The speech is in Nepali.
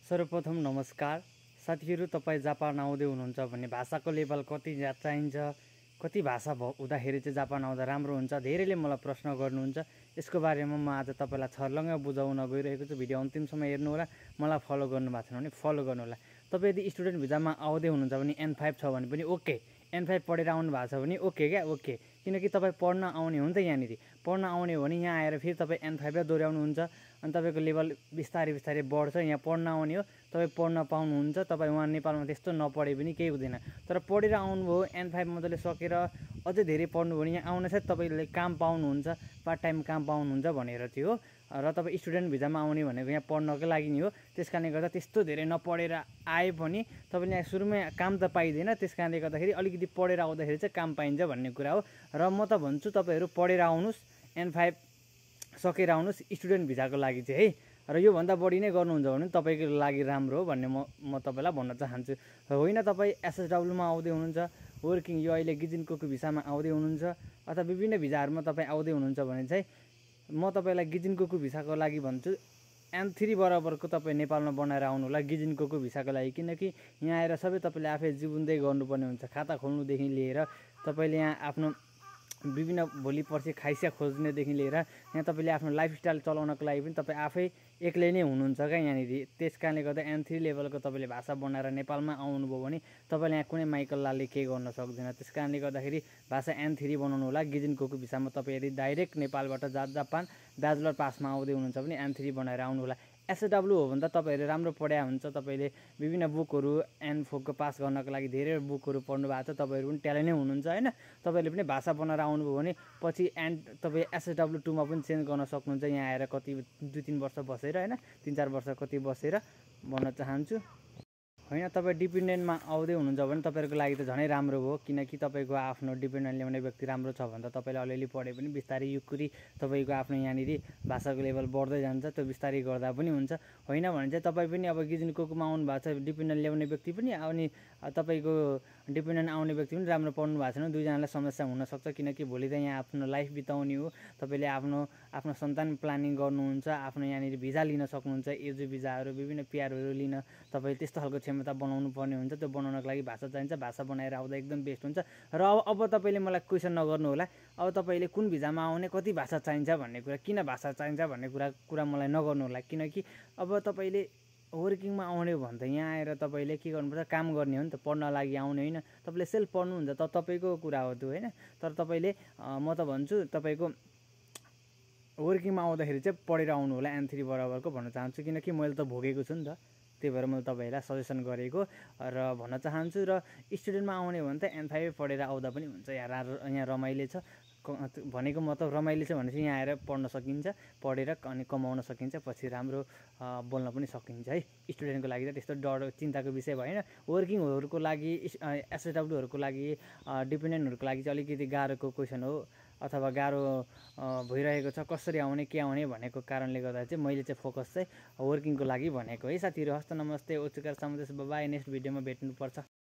सर्वप्रथम नमस्कार साथीहरू, तपाईँ जापान आउँदै हुनुहुन्छ भने भाषाको लेभल कति चाहिन्छ, कति भाषा हुँदाखेरि चाहिँ जापान आउँदा राम्रो हुन्छ, धेरैले मलाई प्रश्न गर्नुहुन्छ। यसको बारेमा म आज तपाईँलाई छर्लङ्ग बुझाउन गइरहेको छु। भिडियो अन्तिमसम्म हेर्नु होला। मलाई फलो गर्नु भएको छैन भने फलो गर्नु होला। तपाईँ यदि स्टुडेन्ट भिजामा आउँदै हुनुहुन्छ भने N5 छ भने पनि ओके, N5 पढेर आउनु भएको छ भने ओके क्या, ओके। किनकि तपाईँ पढ्न आउने हो नि त। यहाँनिर पढ्न आउने हो भने यहाँ आएर फेरि तपाईँ N5 दोहोऱ्याउनुहुन्छ अनि तपाईँको लेभल बिस्तारै बिस्तारै बढ्छ। यहाँ पढ्न आउने हो, तपाईँ पढ्न पाउनुहुन्छ। तपाईँ उहाँ नेपालमा त्यस्तो नपढे पनि केही हुँदैन, तर पढेर आउनुभयो, N5 मजाले सकेर अझै धेरै पढ्नु भने यहाँ आउन साथ तपाईँले काम पाउनुहुन्छ, पार्ट टाइम काम पाउनुहुन्छ भनेर चाहिँ हो। र तपाईँ स्टुडेन्ट भिजामा आउने भनेको यहाँ पढ्नकै लागि नि हो। त्यस कारणले गर्दा त्यस्तो धेरै नपढेर आए पनि तपाईँले यहाँ सुरुमै काम त पाइँदैन। त्यस कारणले गर्दाखेरि अलिकति पढेर आउँदाखेरि चाहिँ काम पाइन्छ भन्ने कुरा हो। र म त भन्छु तपाईँहरू पढेर आउनुहोस्, N5 सकेर आउनुहोस् स्टुडेन्ट भिजाको लागि चाहिँ है। र योभन्दा बढी नै गर्नुहुन्छ भने तपाईँको लागि राम्रो हो भन्ने म तपाईँलाई भन्न चाहन्छु। होइन तपाईँ SSW-मा आउँदै हुनुहुन्छ, वर्किङ यो अहिले गिजिनको भिसामा आउँदै हुनुहुन्छ अथवा विभिन्न भिजाहरूमा तपाईँ आउँदै हुनुहुन्छ भने चाहिँ म तपाईँलाई गिजिनको भिसाको लागि भन्छु N3 बराबरको तपाईँ नेपालमा बनाएर आउनु होला गिजिनको भिसाको लागि। किनकि यहाँ आएर सबै तपाईँले आफै जीवनदै गर्नुपर्ने हुन्छ। खाता खोल्नुदेखि लिएर तपाईँले यहाँ आफ्नो विभिन्न भोलि पर्सि खाइसिया खोज्नेदेखि लिएर यहाँ तपाईँले आफ्नो लाइफस्टाइल चलाउनको लागि पनि तपाईँ आफै एक्लै नै हुनुहुन्छ क्या यहाँनिर। त्यस कारणले गर्दा N3 लेभलको तपाईँले भाषा बनाएर नेपालमा आउनुभयो भने तपाईँले यहाँ कुनै माइकल्लाले केही गर्न सक्दैन। त्यस कारणले गर्दाखेरि भाषा N3 बनाउनु होला। गिजिनको भिसामा तपाईँ यदि डाइरेक्ट नेपालबाट जापान ब्याचलर पासमा आउँदै हुनुहुन्छ भने N3 बनाएर आउनु होला। SSW हो भने त तपाईँहरूले राम्रो पढाए हुन्छ। तपाईँले विभिन्न बुकहरू N4 को पास गर्नको लागि धेरै बुकहरू पढ्नु भएको छ। तपाईँहरू पनि ट्यालेन्ट नै हुनुहुन्छ होइन। तपाईँले पनि भाषा बनाएर आउनुभयो भने पछि तपाईँ SSW2 मा पनि चेन्ज गर्न सक्नुहुन्छ। यहाँ आएर कति 2-3 वर्ष बसेर होइन, 3-4 वर्ष कति बसेर भन्न चाहन्छु। होइन तपाईँ डिपेन्डेन्टमा आउँदै हुनुहुन्छ भने तपाईँहरूको लागि त झनै राम्रो हो। किनकि तपाईँको आफ्नो डिपेन्डेन्ट ल्याउने व्यक्ति राम्रो छ भने त तपाईँले अलिअलि पढे पनि बिस्तारै युक्री तपाईँको आफ्नो यहाँनिर भाषाको लेभल बढ्दै जान्छ। त्यो बिस्तारै गर्दा पनि हुन्छ। होइन भने चाहिँ तपाईँ पनि अब गिजिनकोमा आउनु भएको छ, डिपेन्डेन्ट ल्याउने व्यक्ति पनि अनि तपाईँको डिपेन्डेन्ट आउने व्यक्ति पनि राम्रो पढ्नु भएको छैन, दुईजनालाई समस्या हुनसक्छ। किनकि भोलि त यहाँ आफ्नो लाइफ बिताउने हो। तपाईँले आफ्नो सन्तान प्लानिङ गर्नुहुन्छ, आफ्नो यहाँनिर भिजा लिन सक्नुहुन्छ, एज भिजाहरू विभिन्न पिआरहरू लिन तपाईँले त्यस्तो खालको क्षमता बनाउनु पर्ने हुन्छ। त्यो बनाउनको लागि भाषा चाहिन्छ। भाषा बनाएर आउँदा एकदम बेस्ट हुन्छ। र अब तपाईँले मलाई क्वेसन नगर्नु होला, अब तपाईँले कुन भिजामा आउने, कति भाषा चाहिन्छ भन्ने कुरा, किन भाषा चाहिन्छ भन्ने कुरा मलाई नगर्नु होला। किनकि अब तपाईँले वर्किङमा आउने हो भने त यहाँ आएर तपाईँले के गर्नुपर्छ, काम गर्ने हो नि त, पढ्न लागि आउने होइन। तपाईँले सेल्फ पढ्नुहुन्छ त तपाईँको कुरा हो त्यो होइन। तर तपाईँले म त भन्छु तपाईँको वर्किङमा आउँदाखेरि चाहिँ पढेर आउनु होला N3 बराबरको भन्न चाहन्छु। किनकि मैले त भोगेको छु नि त, त्यही भएर मैले तपाईँहरूलाई सजेसन गरेको र भन्न चाहन्छु। र स्टुडेन्टमा आउने हो भने त N5 पढेर आउँदा पनि हुन्छ। यहाँ रमाइलो छ भनेको मतलब रमाइलो छ भने चाहिँ यहाँ आएर पढ्न सकिन्छ, पढेर अनि कमाउन सकिन्छ, पछि राम्रो बोल्न पनि सकिन्छ है। स्टुडेन्टको लागि त त्यस्तो डर चिन्ताको विषय भएन। वर्किङहरूको लागि SSW-हरूको लागि डिपेन्डेन्टहरूको लागि चाहिँ अलिकति गाह्रोको क्वेसन हो अथवा गाह्रो भइरहेको छ। कसरी आउने के आउने भनेको कारणले गर्दा चाहिँ मैले चाहिँ फोकस चाहिँ वर्किङको लागि भनेको है साथीहरू। हस्त नमस्ते, उच्चकार समुदेश, बाई। नेक्स्ट भिडियोमा भेट्नुपर्छ।